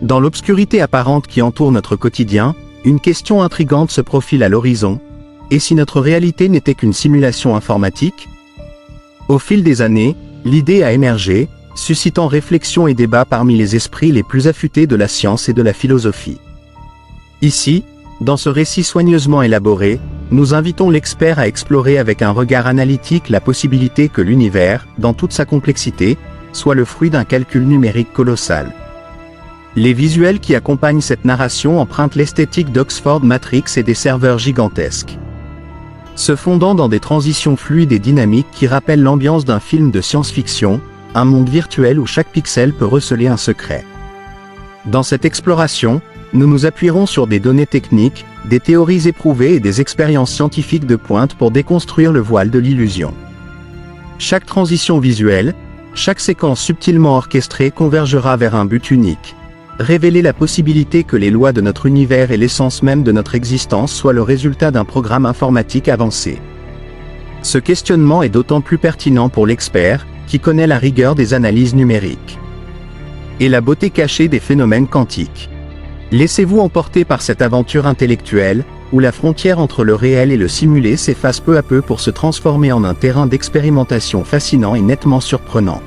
Dans l'obscurité apparente qui entoure notre quotidien, une question intrigante se profile à l'horizon. Et si notre réalité n'était qu'une simulation informatique? Au fil des années, l'idée a émergé, suscitant réflexion et débats parmi les esprits les plus affûtés de la science et de la philosophie. Ici, dans ce récit soigneusement élaboré, nous invitons l'expert à explorer avec un regard analytique la possibilité que l'univers, dans toute sa complexité, soit le fruit d'un calcul numérique colossal. Les visuels qui accompagnent cette narration empruntent l'esthétique d'Oxford Matrix et des serveurs gigantesques. Se fondant dans des transitions fluides et dynamiques qui rappellent l'ambiance d'un film de science-fiction, un monde virtuel où chaque pixel peut receler un secret. Dans cette exploration, nous nous appuierons sur des données techniques, des théories éprouvées et des expériences scientifiques de pointe pour déconstruire le voile de l'illusion. Chaque transition visuelle, chaque séquence subtilement orchestrée convergera vers un but unique: révéler la possibilité que les lois de notre univers et l'essence même de notre existence soient le résultat d'un programme informatique avancé. Ce questionnement est d'autant plus pertinent pour l'expert, qui connaît la rigueur des analyses numériques et la beauté cachée des phénomènes quantiques. Laissez-vous emporter par cette aventure intellectuelle, où la frontière entre le réel et le simulé s'efface peu à peu pour se transformer en un terrain d'expérimentation fascinant et nettement surprenant.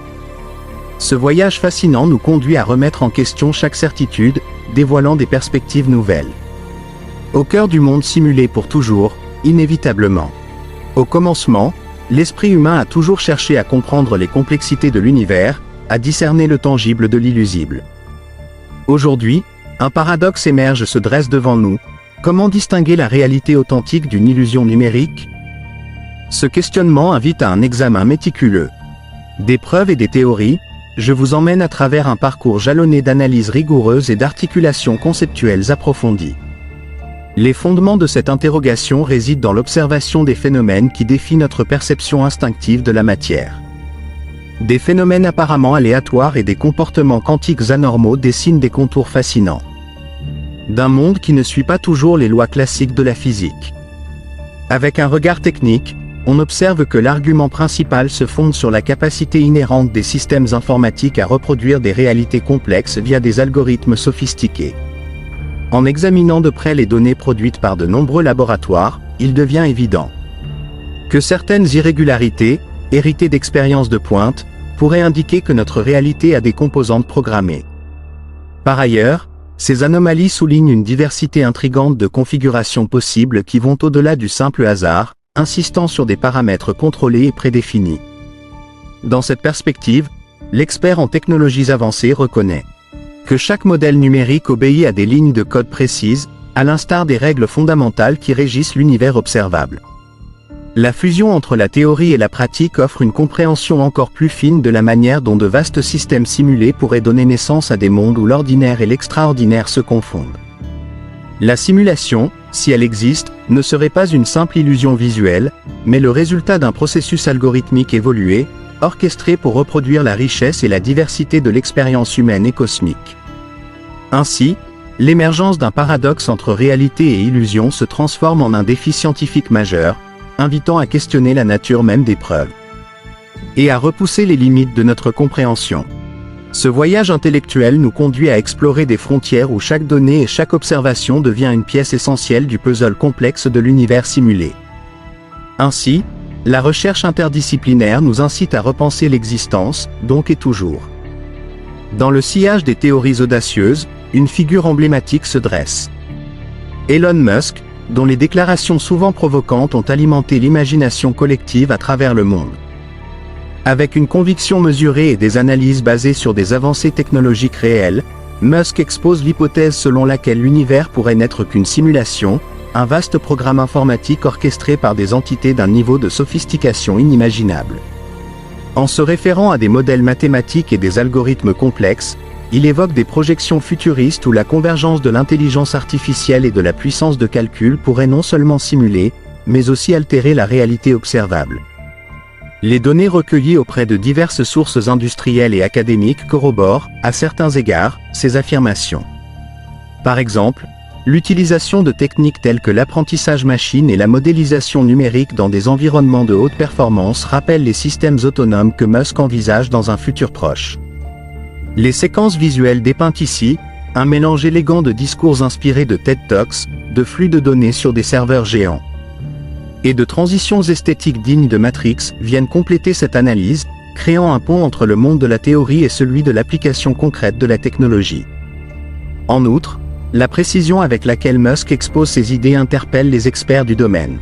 Ce voyage fascinant nous conduit à remettre en question chaque certitude, dévoilant des perspectives nouvelles. Au cœur du monde simulé pour toujours, inévitablement. Au commencement, l'esprit humain a toujours cherché à comprendre les complexités de l'univers, à discerner le tangible de l'illusible. Aujourd'hui, un paradoxe émerge se dresse devant nous. Comment distinguer la réalité authentique d'une illusion numérique? Ce questionnement invite à un examen méticuleux. Des preuves et des théories, je vous emmène à travers un parcours jalonné d'analyses rigoureuses et d'articulations conceptuelles approfondies. Les fondements de cette interrogation résident dans l'observation des phénomènes qui défient notre perception instinctive de la matière. Des phénomènes apparemment aléatoires et des comportements quantiques anormaux dessinent des contours fascinants d'un monde qui ne suit pas toujours les lois classiques de la physique. Avec un regard technique, on observe que l'argument principal se fonde sur la capacité inhérente des systèmes informatiques à reproduire des réalités complexes via des algorithmes sophistiqués. En examinant de près les données produites par de nombreux laboratoires, il devient évident que certaines irrégularités, héritées d'expériences de pointe, pourraient indiquer que notre réalité a des composantes programmées. Par ailleurs, ces anomalies soulignent une diversité intrigante de configurations possibles qui vont au-delà du simple hasard, insistant sur des paramètres contrôlés et prédéfinis. Dans cette perspective, l'expert en technologies avancées reconnaît que chaque modèle numérique obéit à des lignes de code précises, à l'instar des règles fondamentales qui régissent l'univers observable. La fusion entre la théorie et la pratique offre une compréhension encore plus fine de la manière dont de vastes systèmes simulés pourraient donner naissance à des mondes où l'ordinaire et l'extraordinaire se confondent. La simulation, si elle existe, ne serait pas une simple illusion visuelle, mais le résultat d'un processus algorithmique évolué, orchestré pour reproduire la richesse et la diversité de l'expérience humaine et cosmique. Ainsi, l'émergence d'un paradoxe entre réalité et illusion se transforme en un défi scientifique majeur, invitant à questionner la nature même des preuves et à repousser les limites de notre compréhension. Ce voyage intellectuel nous conduit à explorer des frontières où chaque donnée et chaque observation devient une pièce essentielle du puzzle complexe de l'univers simulé. Ainsi, la recherche interdisciplinaire nous incite à repenser l'existence, donc et toujours. Dans le sillage des théories audacieuses, une figure emblématique se dresse. Elon Musk, dont les déclarations souvent provocantes ont alimenté l'imagination collective à travers le monde. Avec une conviction mesurée et des analyses basées sur des avancées technologiques réelles, Musk expose l'hypothèse selon laquelle l'univers pourrait n'être qu'une simulation, un vaste programme informatique orchestré par des entités d'un niveau de sophistication inimaginable. En se référant à des modèles mathématiques et des algorithmes complexes, il évoque des projections futuristes où la convergence de l'intelligence artificielle et de la puissance de calcul pourrait non seulement simuler, mais aussi altérer la réalité observable. Les données recueillies auprès de diverses sources industrielles et académiques corroborent, à certains égards, ces affirmations. Par exemple, l'utilisation de techniques telles que l'apprentissage machine et la modélisation numérique dans des environnements de haute performance rappellent les systèmes autonomes que Musk envisage dans un futur proche. Les séquences visuelles dépeintes ici Un mélange élégant de discours inspirés de TED Talks, de flux de données sur des serveurs géants et de transitions esthétiques dignes de Matrix viennent compléter cette analyse, créant un pont entre le monde de la théorie et celui de l'application concrète de la technologie. En outre, la précision avec laquelle Musk expose ses idées interpelle les experts du domaine.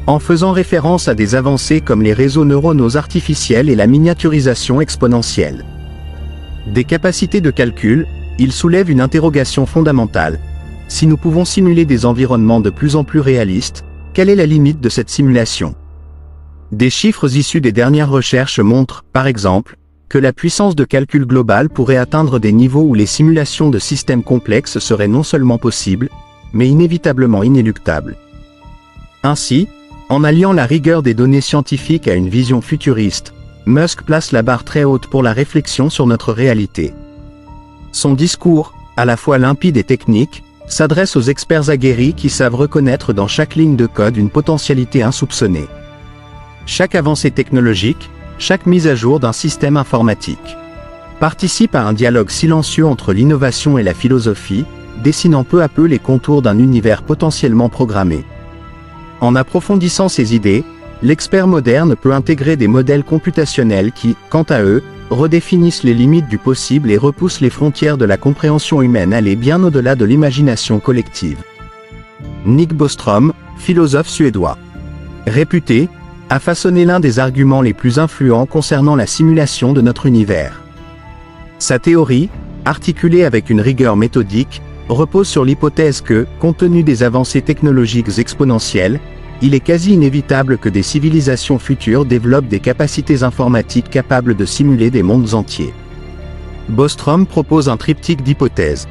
En faisant référence à des avancées comme les réseaux neuronaux artificiels et la miniaturisation exponentielle des capacités de calcul, il soulève une interrogation fondamentale. Si nous pouvons simuler des environnements de plus en plus réalistes, quelle est la limite de cette simulation? Des chiffres issus des dernières recherches montrent, par exemple, que la puissance de calcul globale pourrait atteindre des niveaux où les simulations de systèmes complexes seraient non seulement possibles, mais inévitablement inéluctables. Ainsi, en alliant la rigueur des données scientifiques à une vision futuriste, Musk place la barre très haute pour la réflexion sur notre réalité. Son discours, à la fois limpide et technique, s'adresse aux experts aguerris qui savent reconnaître dans chaque ligne de code une potentialité insoupçonnée. Chaque avancée technologique, chaque mise à jour d'un système informatique participe à un dialogue silencieux entre l'innovation et la philosophie, dessinant peu à peu les contours d'un univers potentiellement programmé. En approfondissant ces idées, l'expert moderne peut intégrer des modèles computationnels qui, quant à eux, redéfinissent les limites du possible et repoussent les frontières de la compréhension humaine aller bien au-delà de l'imagination collective. Nick Bostrom, philosophe suédois réputé, a façonné l'un des arguments les plus influents concernant la simulation de notre univers. Sa théorie, articulée avec une rigueur méthodique, repose sur l'hypothèse que, compte tenu des avancées technologiques exponentielles, il est quasi inévitable que des civilisations futures développent des capacités informatiques capables de simuler des mondes entiers. Bostrom propose un triptyque d'hypothèses,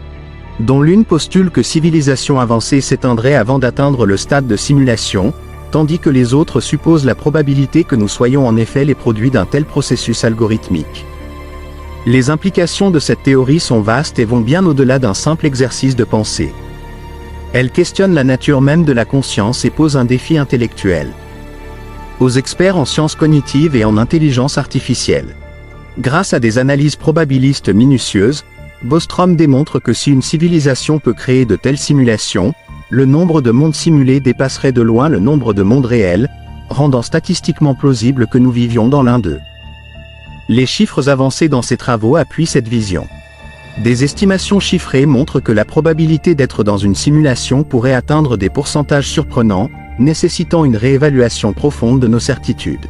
dont l'une postule que civilisations avancées s'éteindraient avant d'atteindre le stade de simulation, tandis que les autres supposent la probabilité que nous soyons en effet les produits d'un tel processus algorithmique. Les implications de cette théorie sont vastes et vont bien au-delà d'un simple exercice de pensée. Elle questionne la nature même de la conscience et pose un défi intellectuel aux experts en sciences cognitives et en intelligence artificielle. Grâce à des analyses probabilistes minutieuses, Bostrom démontre que si une civilisation peut créer de telles simulations, le nombre de mondes simulés dépasserait de loin le nombre de mondes réels, rendant statistiquement plausible que nous vivions dans l'un d'eux. Les chiffres avancés dans ces travaux appuient cette vision. Des estimations chiffrées montrent que la probabilité d'être dans une simulation pourrait atteindre des pourcentages surprenants, nécessitant une réévaluation profonde de nos certitudes.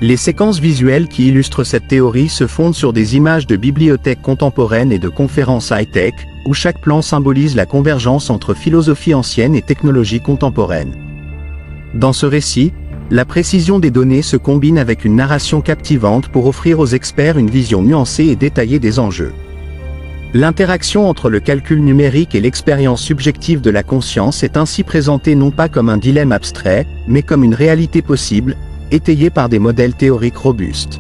Les séquences visuelles qui illustrent cette théorie se fondent sur des images de bibliothèques contemporaines et de conférences high-tech, où chaque plan symbolise la convergence entre philosophie ancienne et technologie contemporaine. Dans ce récit, la précision des données se combine avec une narration captivante pour offrir aux experts une vision nuancée et détaillée des enjeux. L'interaction entre le calcul numérique et l'expérience subjective de la conscience est ainsi présentée non pas comme un dilemme abstrait, mais comme une réalité possible, étayée par des modèles théoriques robustes.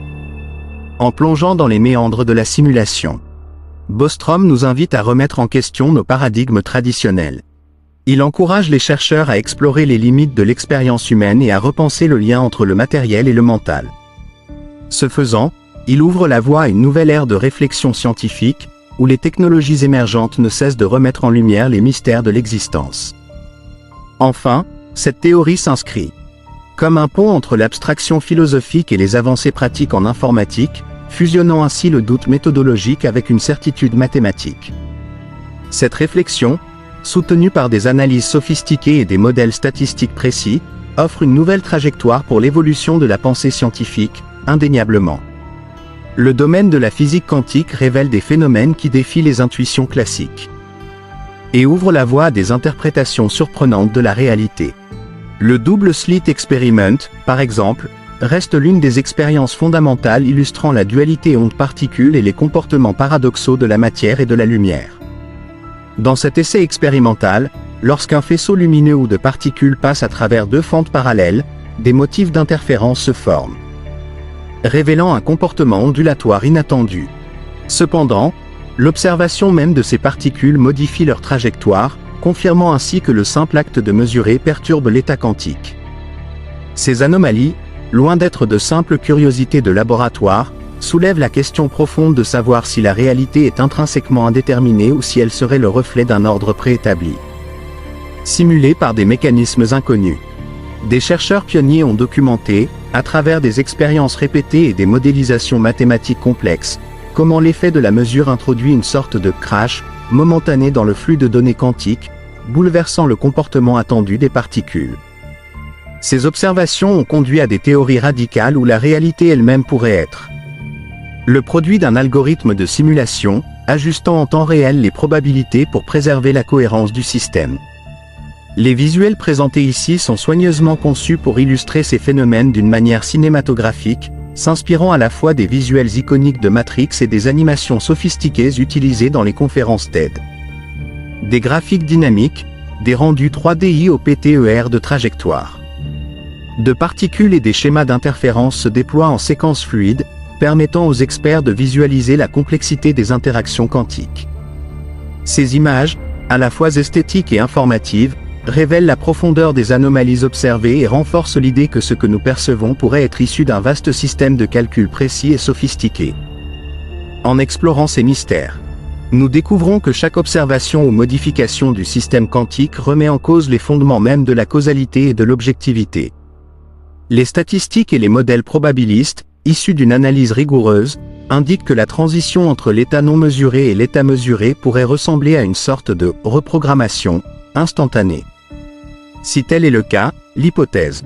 En plongeant dans les méandres de la simulation, Bostrom nous invite à remettre en question nos paradigmes traditionnels. Il encourage les chercheurs à explorer les limites de l'expérience humaine et à repenser le lien entre le matériel et le mental. Ce faisant, il ouvre la voie à une nouvelle ère de réflexion scientifique, où les technologies émergentes ne cessent de remettre en lumière les mystères de l'existence. Enfin, cette théorie s'inscrit comme un pont entre l'abstraction philosophique et les avancées pratiques en informatique, fusionnant ainsi le doute méthodologique avec une certitude mathématique. Cette réflexion, soutenue par des analyses sophistiquées et des modèles statistiques précis, offre une nouvelle trajectoire pour l'évolution de la pensée scientifique, indéniablement. Le domaine de la physique quantique révèle des phénomènes qui défient les intuitions classiques et ouvre la voie à des interprétations surprenantes de la réalité. Le double slit experiment, par exemple, reste l'une des expériences fondamentales illustrant la dualité onde-particule et les comportements paradoxaux de la matière et de la lumière. Dans cet essai expérimental, lorsqu'un faisceau lumineux ou de particules passe à travers deux fentes parallèles, des motifs d'interférence se forment, révélant un comportement ondulatoire inattendu. Cependant, l'observation même de ces particules modifie leur trajectoire, confirmant ainsi que le simple acte de mesurer perturbe l'état quantique. Ces anomalies, loin d'être de simples curiosités de laboratoire, soulève la question profonde de savoir si la réalité est intrinsèquement indéterminée ou si elle serait le reflet d'un ordre préétabli. Simulée par des mécanismes inconnus. Des chercheurs pionniers ont documenté, à travers des expériences répétées et des modélisations mathématiques complexes, comment l'effet de la mesure introduit une sorte de crash momentané dans le flux de données quantiques, bouleversant le comportement attendu des particules. Ces observations ont conduit à des théories radicales où la réalité elle-même pourrait être le produit d'un algorithme de simulation, ajustant en temps réel les probabilités pour préserver la cohérence du système. Les visuels présentés ici sont soigneusement conçus pour illustrer ces phénomènes d'une manière cinématographique, s'inspirant à la fois des visuels iconiques de Matrix et des animations sophistiquées utilisées dans les conférences TED. Des graphiques dynamiques, des rendus 3D au PTER de trajectoire. De particules et des schémas d'interférence se déploient en séquence fluide, permettant aux experts de visualiser la complexité des interactions quantiques. Ces images, à la fois esthétiques et informatives, révèlent la profondeur des anomalies observées et renforcent l'idée que ce que nous percevons pourrait être issu d'un vaste système de calcul précis et sophistiqué. En explorant ces mystères, nous découvrons que chaque observation ou modification du système quantique remet en cause les fondements mêmes de la causalité et de l'objectivité. Les statistiques et les modèles probabilistes, issus d'une analyse rigoureuse, indiquent que la transition entre l'état non mesuré et l'état mesuré pourrait ressembler à une sorte de reprogrammation instantanée. Si tel est le cas, l'hypothèse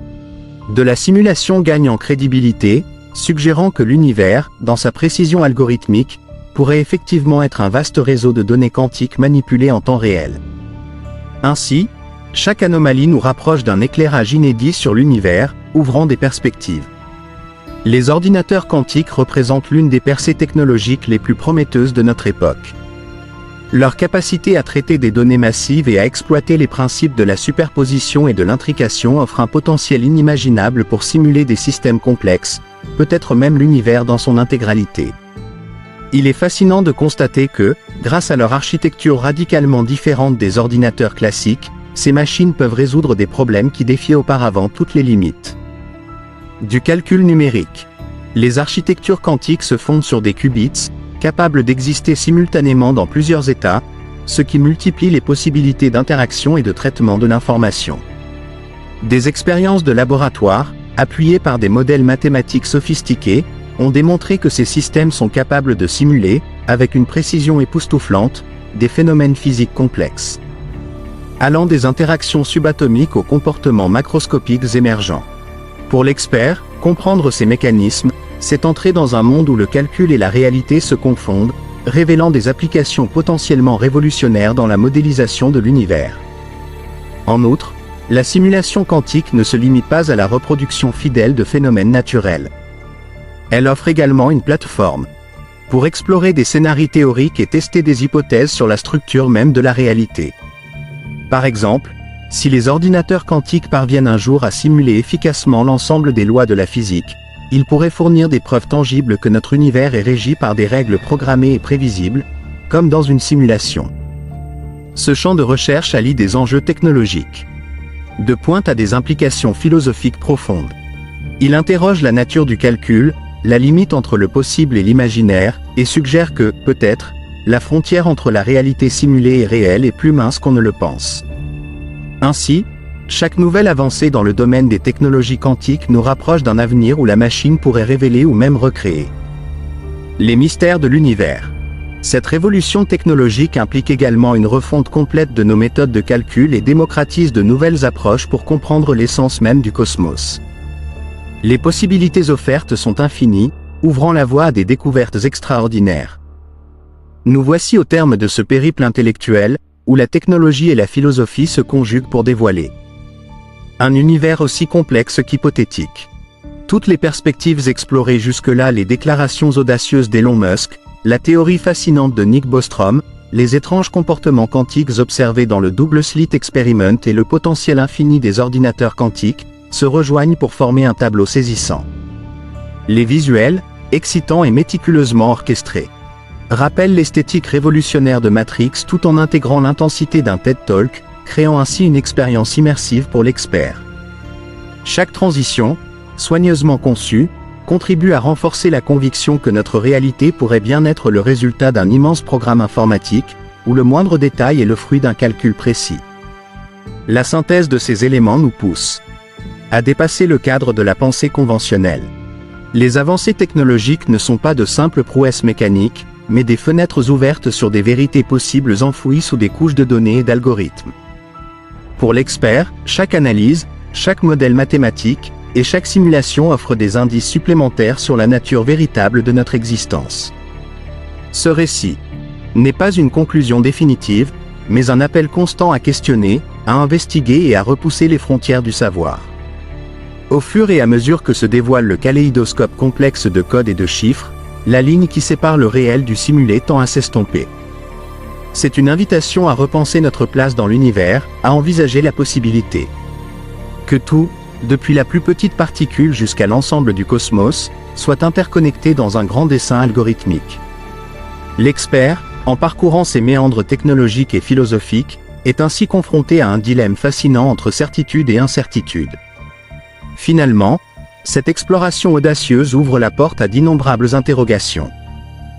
de la simulation gagne en crédibilité, suggérant que l'univers, dans sa précision algorithmique, pourrait effectivement être un vaste réseau de données quantiques manipulées en temps réel. Ainsi, chaque anomalie nous rapproche d'un éclairage inédit sur l'univers, ouvrant des perspectives. Les ordinateurs quantiques représentent l'une des percées technologiques les plus prometteuses de notre époque. Leur capacité à traiter des données massives et à exploiter les principes de la superposition et de l'intrication offre un potentiel inimaginable pour simuler des systèmes complexes, peut-être même l'univers dans son intégralité. Il est fascinant de constater que, grâce à leur architecture radicalement différente des ordinateurs classiques, ces machines peuvent résoudre des problèmes qui défiaient auparavant toutes les limites. Du calcul numérique. Les architectures quantiques se fondent sur des qubits, capables d'exister simultanément dans plusieurs états, ce qui multiplie les possibilités d'interaction et de traitement de l'information. Des expériences de laboratoire, appuyées par des modèles mathématiques sophistiqués, ont démontré que ces systèmes sont capables de simuler, avec une précision époustouflante, des phénomènes physiques complexes. Allant des interactions subatomiques aux comportements macroscopiques émergents. Pour l'expert, comprendre ces mécanismes, c'est entrer dans un monde où le calcul et la réalité se confondent, révélant des applications potentiellement révolutionnaires dans la modélisation de l'univers. En outre, la simulation quantique ne se limite pas à la reproduction fidèle de phénomènes naturels. Elle offre également une plateforme pour explorer des scénarios théoriques et tester des hypothèses sur la structure même de la réalité. Par exemple, si les ordinateurs quantiques parviennent un jour à simuler efficacement l'ensemble des lois de la physique, ils pourraient fournir des preuves tangibles que notre univers est régi par des règles programmées et prévisibles, comme dans une simulation. Ce champ de recherche allie des enjeux technologiques de pointe à des implications philosophiques profondes. Il interroge la nature du calcul, la limite entre le possible et l'imaginaire, et suggère que, peut-être, la frontière entre la réalité simulée et réelle est plus mince qu'on ne le pense. Ainsi, chaque nouvelle avancée dans le domaine des technologies quantiques nous rapproche d'un avenir où la machine pourrait révéler ou même recréer les mystères de l'univers. Cette révolution technologique implique également une refonte complète de nos méthodes de calcul et démocratise de nouvelles approches pour comprendre l'essence même du cosmos. Les possibilités offertes sont infinies, ouvrant la voie à des découvertes extraordinaires. Nous voici au terme de ce périple intellectuel, où la technologie et la philosophie se conjuguent pour dévoiler un univers aussi complexe qu'hypothétique. Toutes les perspectives explorées jusque-là, les déclarations audacieuses d'Elon Musk, la théorie fascinante de Nick Bostrom, les étranges comportements quantiques observés dans le Double Slit Experiment et le potentiel infini des ordinateurs quantiques, se rejoignent pour former un tableau saisissant. Les visuels, excitants et méticuleusement orchestrés, rappellent l'esthétique révolutionnaire de Matrix tout en intégrant l'intensité d'un TED Talk, créant ainsi une expérience immersive pour l'expert. Chaque transition, soigneusement conçue, contribue à renforcer la conviction que notre réalité pourrait bien être le résultat d'un immense programme informatique, où le moindre détail est le fruit d'un calcul précis. La synthèse de ces éléments nous pousse à dépasser le cadre de la pensée conventionnelle. Les avancées technologiques ne sont pas de simples prouesses mécaniques, mais des fenêtres ouvertes sur des vérités possibles enfouies sous des couches de données et d'algorithmes. Pour l'expert, chaque analyse, chaque modèle mathématique, et chaque simulation offre des indices supplémentaires sur la nature véritable de notre existence. Ce récit n'est pas une conclusion définitive, mais un appel constant à questionner, à investiguer et à repousser les frontières du savoir. Au fur et à mesure que se dévoile le kaléidoscope complexe de codes et de chiffres, la ligne qui sépare le réel du simulé tend à s'estomper. C'est une invitation à repenser notre place dans l'univers, à envisager la possibilité que tout, depuis la plus petite particule jusqu'à l'ensemble du cosmos, soit interconnecté dans un grand dessin algorithmique. L'expert, en parcourant ces méandres technologiques et philosophiques, est ainsi confronté à un dilemme fascinant entre certitude et incertitude. Finalement, cette exploration audacieuse ouvre la porte à d'innombrables interrogations.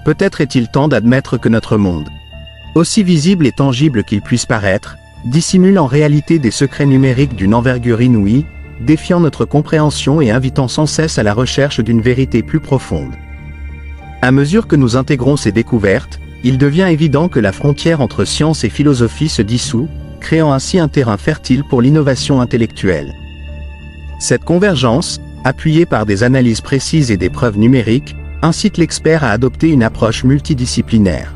Peut-être est-il temps d'admettre que notre monde, aussi visible et tangible qu'il puisse paraître, dissimule en réalité des secrets numériques d'une envergure inouïe, défiant notre compréhension et invitant sans cesse à la recherche d'une vérité plus profonde. À mesure que nous intégrons ces découvertes, il devient évident que la frontière entre science et philosophie se dissout, créant ainsi un terrain fertile pour l'innovation intellectuelle. Cette convergence, appuyée par des analyses précises et des preuves numériques, incite l'expert à adopter une approche multidisciplinaire.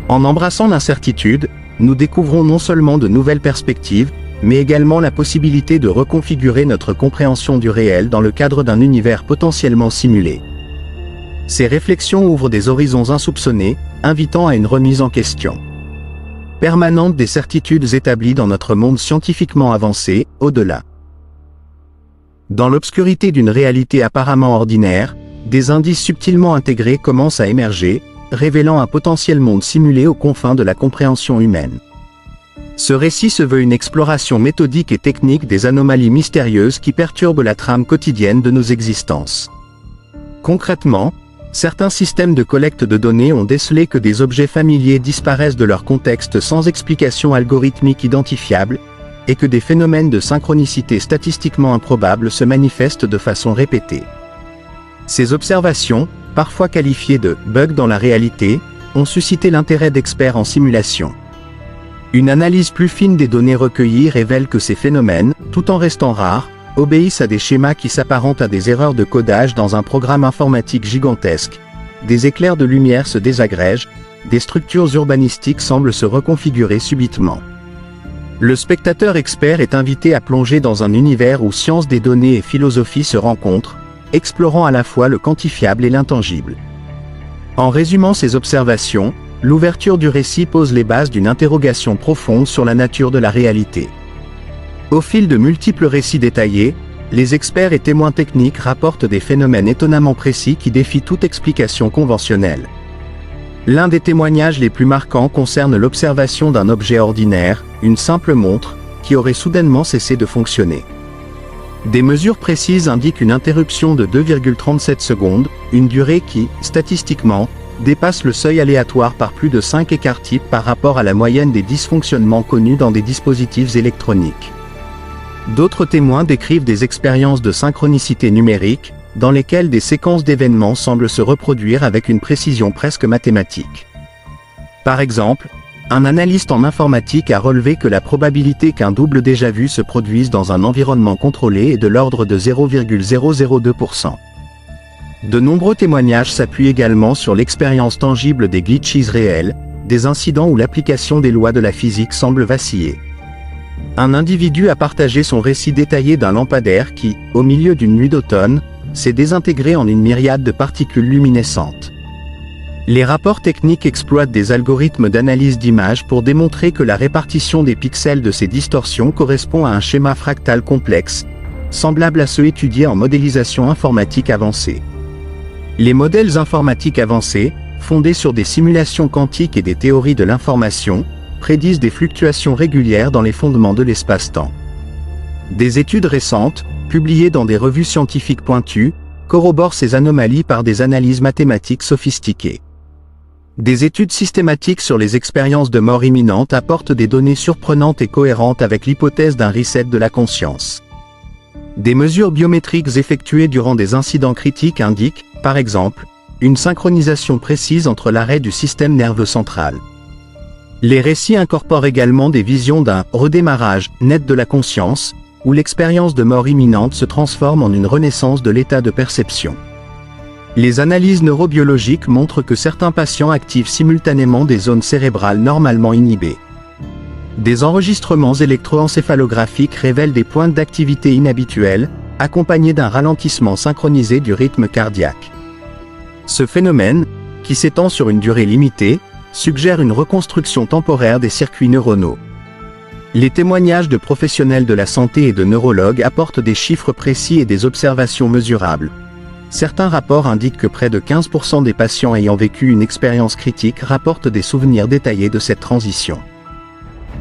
En embrassant l'incertitude, nous découvrons non seulement de nouvelles perspectives, mais également la possibilité de reconfigurer notre compréhension du réel dans le cadre d'un univers potentiellement simulé. Ces réflexions ouvrent des horizons insoupçonnés, invitant à une remise en question permanente des certitudes établies dans notre monde scientifiquement avancé, au-delà. Dans l'obscurité d'une réalité apparemment ordinaire, des indices subtilement intégrés commencent à émerger, révélant un potentiel monde simulé aux confins de la compréhension humaine. Ce récit se veut une exploration méthodique et technique des anomalies mystérieuses qui perturbent la trame quotidienne de nos existences. Concrètement, certains systèmes de collecte de données ont décelé que des objets familiers disparaissent de leur contexte sans explication algorithmique identifiable, et que des phénomènes de synchronicité statistiquement improbables se manifestent de façon répétée. Ces observations, parfois qualifiées de « bugs dans la réalité », ont suscité l'intérêt d'experts en simulation. Une analyse plus fine des données recueillies révèle que ces phénomènes, tout en restant rares, obéissent à des schémas qui s'apparentent à des erreurs de codage dans un programme informatique gigantesque. Des éclairs de lumière se désagrègent, des structures urbanistiques semblent se reconfigurer subitement. Le spectateur expert est invité à plonger dans un univers où science des données et philosophie se rencontrent, explorant à la fois le quantifiable et l'intangible. En résumant ces observations, l'ouverture du récit pose les bases d'une interrogation profonde sur la nature de la réalité. Au fil de multiples récits détaillés, les experts et témoins techniques rapportent des phénomènes étonnamment précis qui défient toute explication conventionnelle. L'un des témoignages les plus marquants concerne l'observation d'un objet ordinaire, une simple montre, qui aurait soudainement cessé de fonctionner. Des mesures précises indiquent une interruption de 2,37 secondes, une durée qui, statistiquement, dépasse le seuil aléatoire par plus de 5 écarts types par rapport à la moyenne des dysfonctionnements connus dans des dispositifs électroniques. D'autres témoins décrivent des expériences de synchronicité numérique, dans lesquelles des séquences d'événements semblent se reproduire avec une précision presque mathématique. Par exemple, un analyste en informatique a relevé que la probabilité qu'un double déjà vu se produise dans un environnement contrôlé est de l'ordre de 0,002%. De nombreux témoignages s'appuient également sur l'expérience tangible des glitches réels, des incidents où l'application des lois de la physique semble vaciller. Un individu a partagé son récit détaillé d'un lampadaire qui, au milieu d'une nuit d'automne, s'est désintégré en une myriade de particules luminescentes. Les rapports techniques exploitent des algorithmes d'analyse d'images pour démontrer que la répartition des pixels de ces distorsions correspond à un schéma fractal complexe, semblable à ceux étudiés en modélisation informatique avancée. Les modèles informatiques avancés, fondés sur des simulations quantiques et des théories de l'information, prédisent des fluctuations régulières dans les fondements de l'espace-temps. Des études récentes, publiées dans des revues scientifiques pointues, corrobore ces anomalies par des analyses mathématiques sophistiquées. Des études systématiques sur les expériences de mort imminente apportent des données surprenantes et cohérentes avec l'hypothèse d'un reset de la conscience. Des mesures biométriques effectuées durant des incidents critiques indiquent, par exemple, une synchronisation précise entre l'arrêt du système nerveux central. Les récits incorporent également des visions d'un « redémarrage » net de la conscience, où l'expérience de mort imminente se transforme en une renaissance de l'état de perception. Les analyses neurobiologiques montrent que certains patients activent simultanément des zones cérébrales normalement inhibées. Des enregistrements électroencéphalographiques révèlent des pointes d'activité inhabituelles, accompagnés d'un ralentissement synchronisé du rythme cardiaque. Ce phénomène, qui s'étend sur une durée limitée, suggère une reconstruction temporaire des circuits neuronaux. Les témoignages de professionnels de la santé et de neurologues apportent des chiffres précis et des observations mesurables. Certains rapports indiquent que près de 15% des patients ayant vécu une expérience critique rapportent des souvenirs détaillés de cette transition.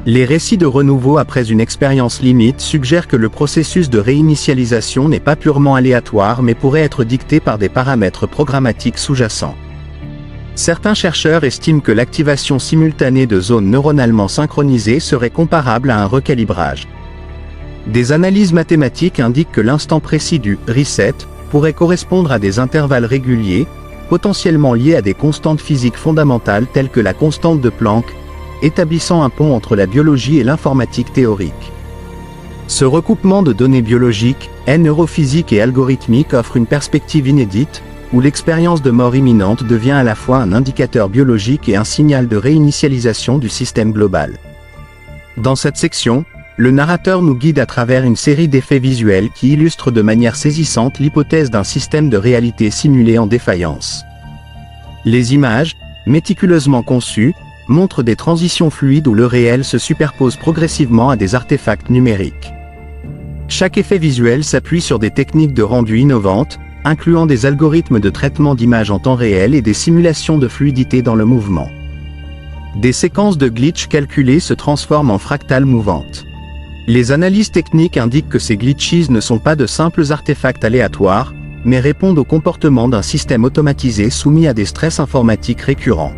Les récits de renouveau après une expérience limite suggèrent que le processus de réinitialisation n'est pas purement aléatoire mais pourrait être dicté par des paramètres programmatiques sous-jacents. Certains chercheurs estiment que l'activation simultanée de zones neuronalement synchronisées serait comparable à un recalibrage. Des analyses mathématiques indiquent que l'instant précis du « reset » pourrait correspondre à des intervalles réguliers, potentiellement liés à des constantes physiques fondamentales telles que la constante de Planck, établissant un pont entre la biologie et l'informatique théorique. Ce recoupement de données biologiques, neurophysiques et algorithmiques offre une perspective inédite, où l'expérience de mort imminente devient à la fois un indicateur biologique et un signal de réinitialisation du système global. Dans cette section, le narrateur nous guide à travers une série d'effets visuels qui illustrent de manière saisissante l'hypothèse d'un système de réalité simulé en défaillance. Les images, méticuleusement conçues, montrent des transitions fluides où le réel se superpose progressivement à des artefacts numériques. Chaque effet visuel s'appuie sur des techniques de rendu innovantes, incluant des algorithmes de traitement d'images en temps réel et des simulations de fluidité dans le mouvement. Des séquences de glitch calculées se transforment en fractales mouvantes. Les analyses techniques indiquent que ces glitches ne sont pas de simples artefacts aléatoires, mais répondent au comportement d'un système automatisé soumis à des stress informatiques récurrents.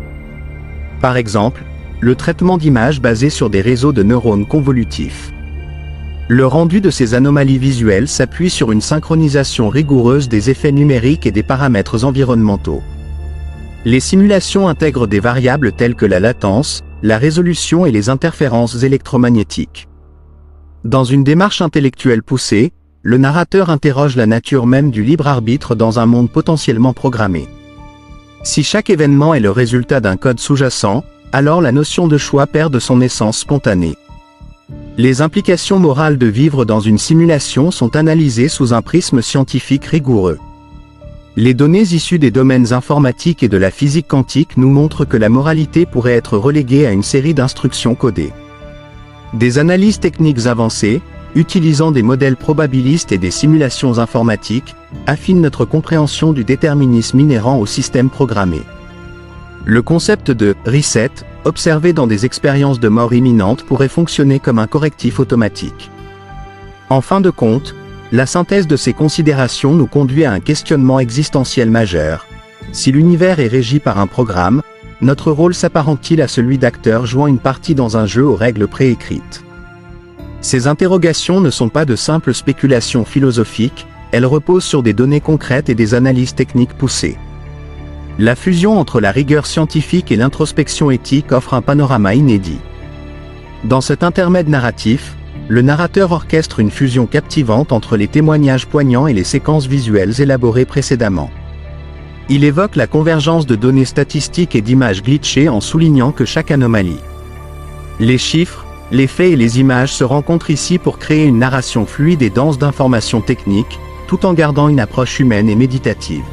Par exemple, le traitement d'images basé sur des réseaux de neurones convolutifs. Le rendu de ces anomalies visuelles s'appuie sur une synchronisation rigoureuse des effets numériques et des paramètres environnementaux. Les simulations intègrent des variables telles que la latence, la résolution et les interférences électromagnétiques. Dans une démarche intellectuelle poussée, le narrateur interroge la nature même du libre arbitre dans un monde potentiellement programmé. Si chaque événement est le résultat d'un code sous-jacent, alors la notion de choix perd de son essence spontanée. Les implications morales de vivre dans une simulation sont analysées sous un prisme scientifique rigoureux. Les données issues des domaines informatiques et de la physique quantique nous montrent que la moralité pourrait être reléguée à une série d'instructions codées. Des analyses techniques avancées, utilisant des modèles probabilistes et des simulations informatiques, affinent notre compréhension du déterminisme inhérent au système programmé. Le concept de « reset », observé dans des expériences de mort imminente, pourrait fonctionner comme un correctif automatique. En fin de compte, la synthèse de ces considérations nous conduit à un questionnement existentiel majeur. Si l'univers est régi par un programme, notre rôle s'apparente-t-il à celui d'acteur jouant une partie dans un jeu aux règles préécrites? Ces interrogations ne sont pas de simples spéculations philosophiques, elles reposent sur des données concrètes et des analyses techniques poussées. La fusion entre la rigueur scientifique et l'introspection éthique offre un panorama inédit. Dans cet intermède narratif, le narrateur orchestre une fusion captivante entre les témoignages poignants et les séquences visuelles élaborées précédemment. Il évoque la convergence de données statistiques et d'images glitchées en soulignant que chaque anomalie. Les chiffres, les faits et les images se rencontrent ici pour créer une narration fluide et dense d'informations techniques, tout en gardant une approche humaine et méditative.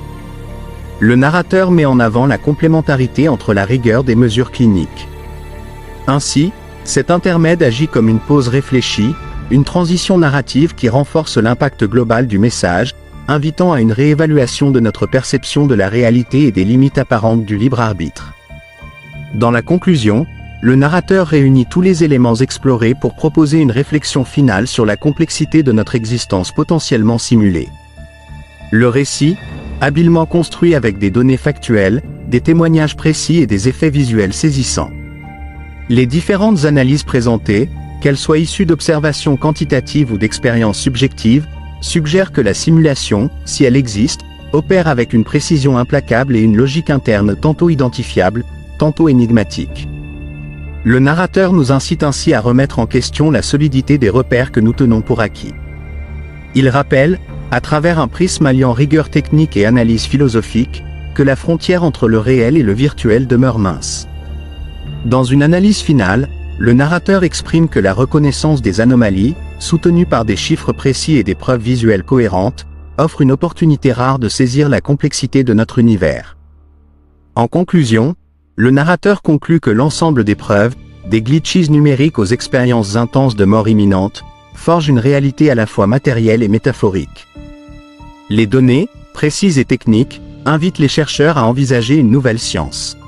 Le narrateur met en avant la complémentarité entre la rigueur des mesures cliniques. Ainsi, cet intermède agit comme une pause réfléchie, une transition narrative qui renforce l'impact global du message, invitant à une réévaluation de notre perception de la réalité et des limites apparentes du libre arbitre. Dans la conclusion, le narrateur réunit tous les éléments explorés pour proposer une réflexion finale sur la complexité de notre existence potentiellement simulée. Le récit, habilement construit avec des données factuelles, des témoignages précis et des effets visuels saisissants. Les différentes analyses présentées, qu'elles soient issues d'observations quantitatives ou d'expériences subjectives, suggèrent que la simulation, si elle existe, opère avec une précision implacable et une logique interne tantôt identifiable, tantôt énigmatique. Le narrateur nous incite ainsi à remettre en question la solidité des repères que nous tenons pour acquis. Il rappelle, à travers un prisme alliant rigueur technique et analyse philosophique, que la frontière entre le réel et le virtuel demeure mince. Dans une analyse finale, le narrateur exprime que la reconnaissance des anomalies, soutenue par des chiffres précis et des preuves visuelles cohérentes, offre une opportunité rare de saisir la complexité de notre univers. En conclusion, le narrateur conclut que l'ensemble des preuves, des glitches numériques aux expériences intenses de mort imminente, forge une réalité à la fois matérielle et métaphorique. Les données, précises et techniques, invitent les chercheurs à envisager une nouvelle science.